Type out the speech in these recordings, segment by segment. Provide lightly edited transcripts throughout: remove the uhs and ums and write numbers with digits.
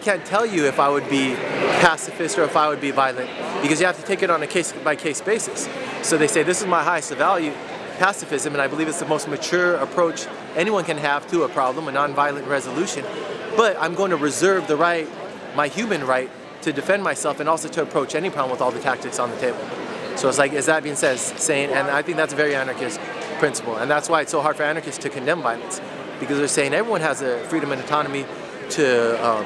I can't tell you if I would be pacifist or if I would be violent, because you have to take it on a case-by-case basis. So they say this is my highest value, pacifism, and I believe it's the most mature approach anyone can have to a problem, a non-violent resolution. But I'm going to reserve the right, my human right, to defend myself and also to approach any problem with all the tactics on the table. So it's like, as that being said, saying, and I think that's a very anarchist principle, and that's why it's so hard for anarchists to condemn violence, because they're saying everyone has a freedom and autonomy to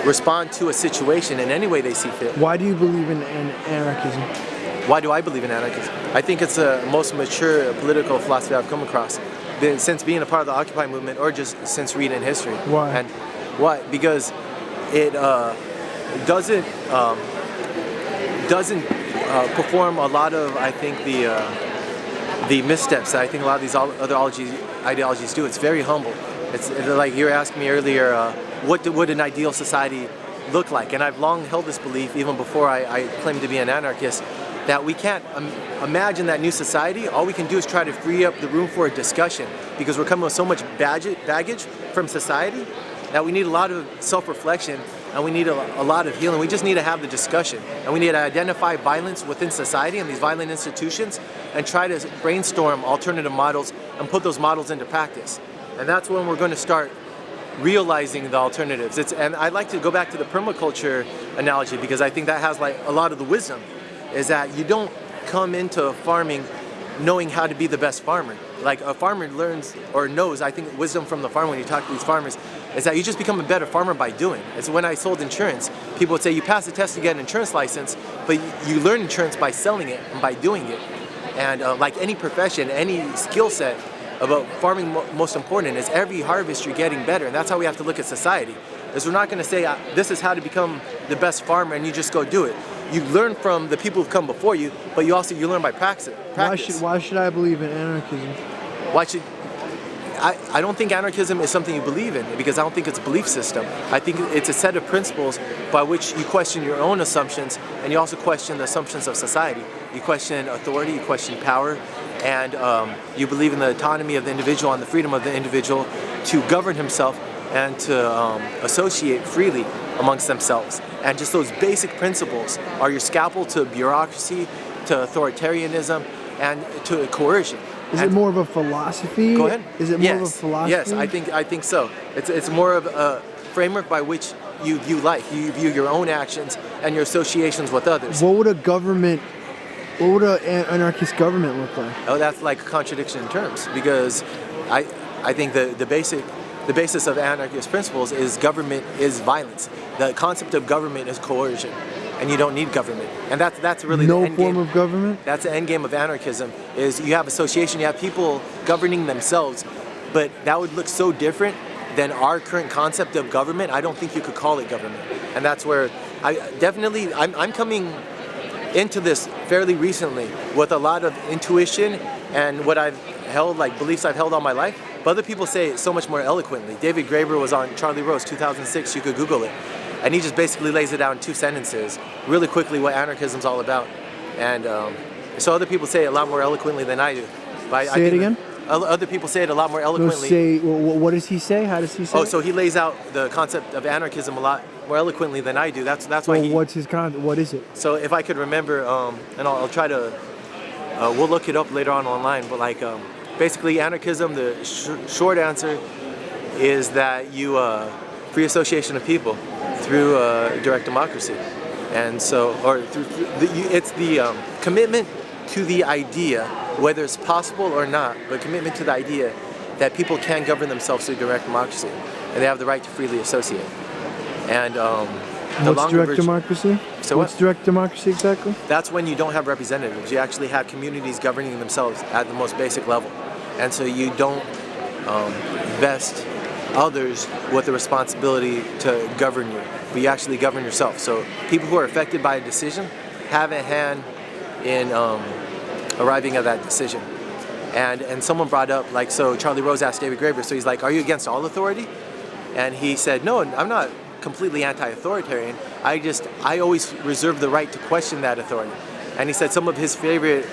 respond to a situation in any way they see fit. Why do you believe in anarchism? Why do I believe in anarchism? I think it's the most mature political philosophy I've come across, since being a part of the Occupy movement or just since reading history. Why? And why? Because it doesn't perform a lot of, I think, the missteps that I think a lot of these other ideologies do. It's very humble. It's like you were asking me earlier, what would an ideal society look like? And I've long held this belief, even before I claimed to be an anarchist, that we can't imagine that new society. All we can do is try to free up the room for a discussion, because we're coming with so much baggage from society that we need a lot of self-reflection, and we need a lot of healing. We just need to have the discussion, and we need to identify violence within society and these violent institutions and try to brainstorm alternative models and put those models into practice. And that's when we're going to start realizing the alternatives. And I like to go back to the permaculture analogy, because I think that has like a lot of the wisdom, is that you don't come into farming knowing how to be the best farmer. Like a farmer learns or knows, I think wisdom from the farm when you talk to these farmers, is that you just become a better farmer by doing. It's when I sold insurance, people would say you pass the test to get an insurance license, but you learn insurance by selling it and by doing it. And like any profession, any skill set, about farming most important is every harvest you're getting better, and that's how we have to look at society. Is we're not going to say this is how to become the best farmer and you just go do it. You learn from the people who've come before you, but you learn by practice. Why should I believe in anarchism? I don't think anarchism is something you believe in, because I don't think it's a belief system. I think it's a set of principles by which you question your own assumptions, and you also question the assumptions of society. You question authority, you question power, and you believe in the autonomy of the individual and the freedom of the individual to govern himself and to associate freely amongst themselves. And just those basic principles are your scalpel to bureaucracy, to authoritarianism, and to coercion. Is it more of a philosophy? Go ahead. Is it more of a philosophy? Yes, I think so. It's more of a framework by which you view life. You view your own actions and your associations with others. What would an anarchist government look like? Oh, that's like a contradiction in terms, because I think the basis of anarchist principles is government is violence. The concept of government is coercion, and you don't need government. And that's really the end game. No form of government? That's the end game of anarchism, is you have association, you have people governing themselves, but that would look so different than our current concept of government. I don't think you could call it government. And that's where I'm coming into this fairly recently with a lot of intuition and what I've held, like beliefs I've held all my life. But other people say it so much more eloquently. David Graeber was on Charlie Rose, 2006, you could Google it. And he just basically lays it out in 2 sentences, really quickly, what anarchism's all about. And so other people say it a lot more eloquently than I do. But say it again? Other people say it a lot more eloquently. What does he say? How does he say it? So he lays out the concept of anarchism a lot more eloquently than I do. That's why what's his concept? What is it? So if I could remember, and I'll try to, we'll look it up later on online, but like, basically anarchism, the short answer is that you free association of people through direct democracy. And so, it's the commitment to the idea, whether it's possible or not, but commitment to the idea that people can govern themselves through direct democracy, and they have the right to freely associate. And what's direct democracy? So what's direct democracy exactly? That's when you don't have representatives. You actually have communities governing themselves at the most basic level. And so you don't vest others with the responsibility to govern you, but you actually govern yourself. So people who are affected by a decision have a hand in arriving at that decision. And someone brought up, like, so Charlie Rose asked David Graeber, so he's like, are you against all authority? And he said, no, I'm not completely anti-authoritarian. I always reserve the right to question that authority. And he said some of his favorite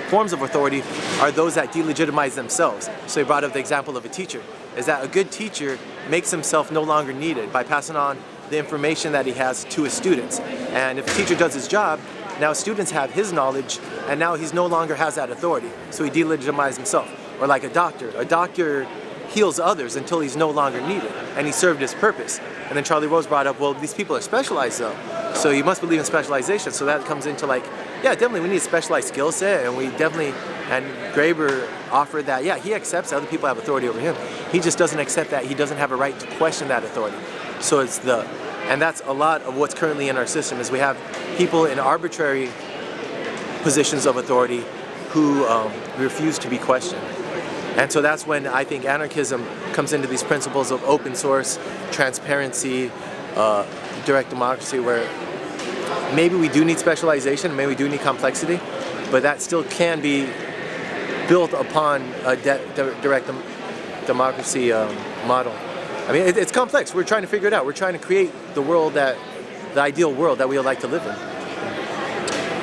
forms of authority are those that delegitimize themselves. So he brought up the example of a teacher. is that a good teacher makes himself no longer needed by passing on the information that he has to his students. And if a teacher does his job, now students have his knowledge, and now he's no longer has that authority. So he delegitimizes himself. Or like a doctor heals others until he's no longer needed, and he served his purpose. And then Charlie Rose brought up, well, these people are specialized though, so you must believe in specialization. So that comes into like, yeah, definitely we need a specialized skill set, and we definitely, and Graeber offered that, yeah, he accepts that other people have authority over him. He just doesn't accept that he doesn't have a right to question that authority. So it's and that's a lot of what's currently in our system, is we have people in arbitrary positions of authority who refuse to be questioned. And so that's when I think anarchism comes into these principles of open source, transparency, direct democracy, where maybe we do need specialization, maybe we do need complexity, but that still can be built upon a direct democracy model. I mean, it's complex. We're trying to figure it out. We're trying to create the ideal world that we would like to live in.